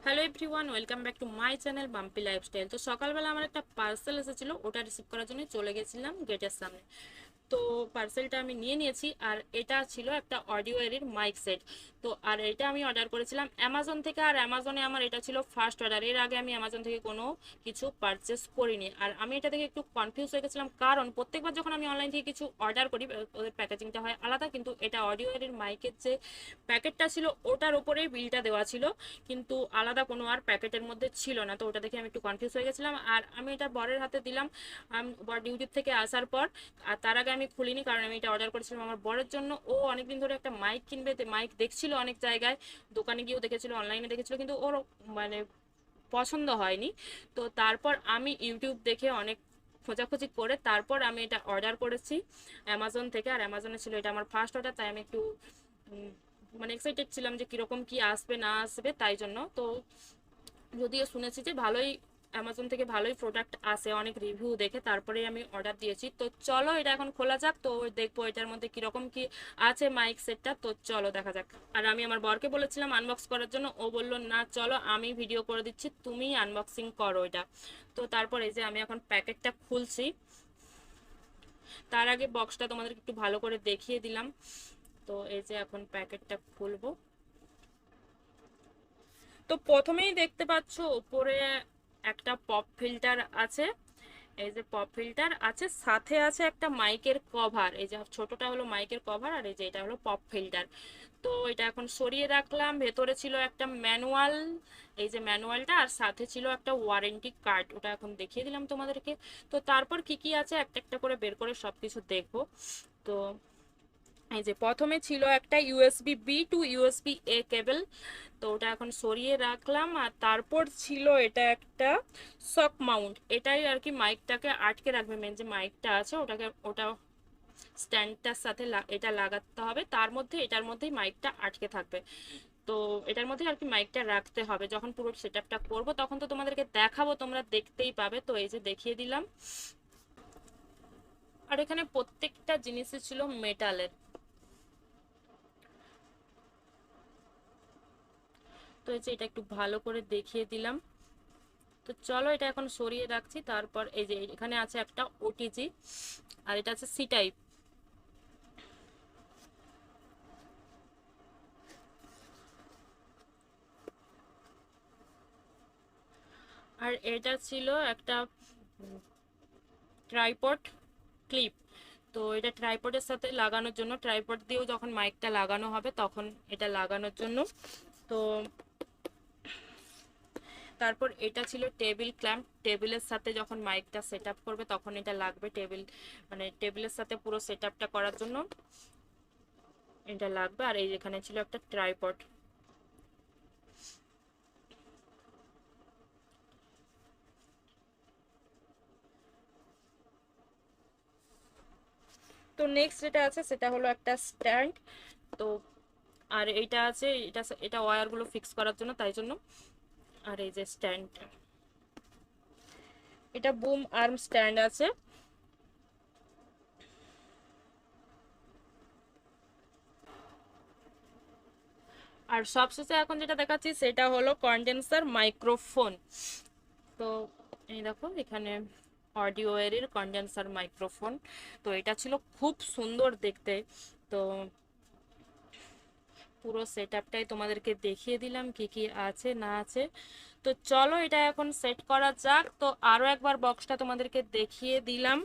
Hello everyone, welcome back to my channel bumpy lifestyle. তো সকালবেলা আমার একটা পার্সেল এসেছিলো, ওটা রিসিভ করার জন্য চলে গেছিলাম গেটের সামনে। তো পার্সেলটা আমি নিয়ে নিয়েছি, আর এটা ছিল একটা অডিও এরির মাইক সেট। তো আর এটা আমি অর্ডার করেছিলাম অ্যামাজন থেকে, আর অ্যামাজনে আমার এটা ছিল ফার্স্ট অর্ডার। এর আগে আমি অ্যামাজন থেকে কোনো কিছু পারচেস করিনি, আর আমি এটা থেকে একটু কনফিউজ হয়ে গেছিলাম, কারণ প্রত্যেকবার যখন আমি অনলাইন থেকে কিছু অর্ডার করি ওদের প্যাকেজিংটা হয় আলাদা, কিন্তু এটা অডিও এরির মাইকের যে প্যাকেটটা ছিল ওটার ওপরেই বিলটা দেওয়া ছিল, কিন্তু আলাদা কোনো আর প্যাকেটের মধ্যে ছিল না। তো ওটা দেখে আমি একটু কনফিউজ হয়ে গেছিলাম, আর আমি এটা বরের হাতে দিলাম বর ডিউটি থেকে আসার পর। আর তার আগে আমি খুলিনি, কারণ আমি এটা অর্ডার করেছিলাম আমার বরের জন্য। ও অনেকদিন ধরে একটা মাইক কিনবে, মাইক দেখছিল অনেক জায়গায়, দোকানে গিয়েও দেখেছিল, অনলাইনে দেখেছিল, কিন্তু ওর মানে পছন্দ হয়নি। তো তারপর আমি ইউটিউব দেখে অনেক খোঁজাখুঁজি করে তারপর আমি এটা অর্ডার করেছি অ্যামাজন থেকে। আর অ্যামাজনে ছিল এটা আমার ফার্স্ট অর্ডার, তাই আমি একটু মানে এক্সাইটেড ছিলাম যে কীরকম কি আসবে না আসবে, তাই জন্য। তো যদিও শুনেছি যে ভালোই, অ্যামাজন থেকে ভালোই প্রোডাক্ট আসে অনেক রিভিউ দেখে, তারপরে আমি অর্ডার দিয়েছি। তো চলো এটা এখন খোলা যাক, তো দেখবো এটার মধ্যে কীরকম কি আছে মাইক সেটটা। তো চলো দেখা যাক। আর আমি আমার বরকে বলেছিলাম আনবক্স করার জন্য, ও বললো না চলো আমি ভিডিও করে দিচ্ছি, তুমি আনবক্সিং করো এটা। তো তারপর এই যে আমি এখন প্যাকেটটা খুলছি। তার আগে বক্সটা তোমাদেরকে একটু ভালো করে দেখিয়ে দিলাম। তো এই যে এখন প্যাকেটটা খুলবো। তো প্রথমেই দেখতে পাচ্ছ উপরে একটা পপ ফিল্টার আছে। এই যে পপ ফিল্টার আছে, সাথে আছে একটা মাইকের কভার। এই যে ছোটটা হলো মাইকের কভার, আর এই যে এটা হলো পপ ফিল্টার। তো এটা এখন সরিয়ে রাখলাম। ভেতরে ছিল একটা ম্যানুয়াল, এই যে ম্যানুয়ালটা, আর সাথে ছিল একটা ওয়ারেন্টি কার্ড, ওটা এখন দেখিয়ে দিলাম তোমাদেরকে। তো তারপর কি কি আছে একটা একটা করে বের করে সবকিছু দেখবো। তো এই যে প্রথমে ছিল একটা USB B to USB A cable, তো ওটা এখন সরিয়ে রাখলাম। আর তারপর ছিল এটা একটা সক মাউন্ট, এটাই আর কি মাইকটাকে আটকে রাখবে। মেন যে মাইকটা আছে ওটা স্ট্যান্ডটার সাথে এটা লাগাতে হবে, তার মধ্যে এটার মধ্যেই মাইকটা আটকে থাকবে। তো এটার মধ্যে আর কি মাইকটা রাখতে হবে। যখন পুরো সেটআপটা করব তখন তো তোমাদেরকে দেখাবো, তোমরা দেখতেই পাবে। তো এই যে দেখিয়ে দিলাম। আর এখানে প্রত্যেকটা জিনিসই ছিল মেটালের। তো এই যে এটা একটু ভালো করে দেখিয়ে দিলাম। তো চলো এটা এখন সরিয়ে রাখছি। তারপর এই যে এখানে আছে একটা ওটিজি, আর এটা আছে সি টাইপ। আর এটা ছিল একটা ট্রাইপড ক্লিপ। তো এটা ট্রাইপডের সাথে লাগানোর জন্য, ট্রাইপড দিয়েও যখন মাইকটা লাগানো হবে তখন এটা লাগানোর জন্য। তো তারপর এটা ছিল টেবিল ক্ল্যাম্প, টেবিলের সাথে যখন মাইকটা সেট আপ করবে তখন এটা লাগবে। টেবিল মানে টেবিলের সাথে পুরো সেট আপটা করার জন্য এটা লাগবে। আর এই যেখানে ছিল একটা ট্রাইপড। তো নেক্সট যেটা আছে সেটা হলো একটা স্ট্যান্ড। তো আর এইটা আছে, এটা এটা ওয়্যারগুলো ফিক্স করার জন্য, তাই জন্য। আর এই যে স্ট্যান্ড, এটা বুম আর্ম স্ট্যান্ড আছে। আর সবশেষে এখন যেটা দেখাচ্ছি সেটা হলো কন্ডেন্সার মাইক্রোফোন। তো এই দেখো এখানে অডিও এর কন্ডেন্সার মাইক্রোফোন। তো এটা ছিল খুব সুন্দর দেখতে। তো পুরো সেটআপটাই তোমাদেরকে দেখিয়ে দিলাম কি কি আছে না আছে। তো চলো এটা এখন সেট করা যাক। তো আরও একবার বক্সটা তোমাদেরকে দেখিয়ে দিলাম।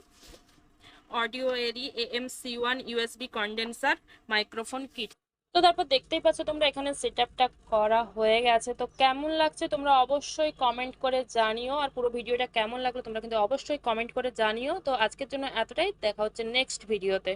অডিও এরি AM-C1 USB condenser microphone kit. তো তারপর দেখতেই পাচ্ছ তোমরা এখানে সেটআপটা করা হয়ে গেছে। তো কেমন লাগছে তোমরা অবশ্যই কমেন্ট করে জানিও, আর পুরো ভিডিওটা কেমন লাগলো তোমরা কিন্তু অবশ্যই কমেন্ট করে জানিও। তো আজকের জন্য এতটাই, দেখা হচ্ছে নেক্সট ভিডিওতে।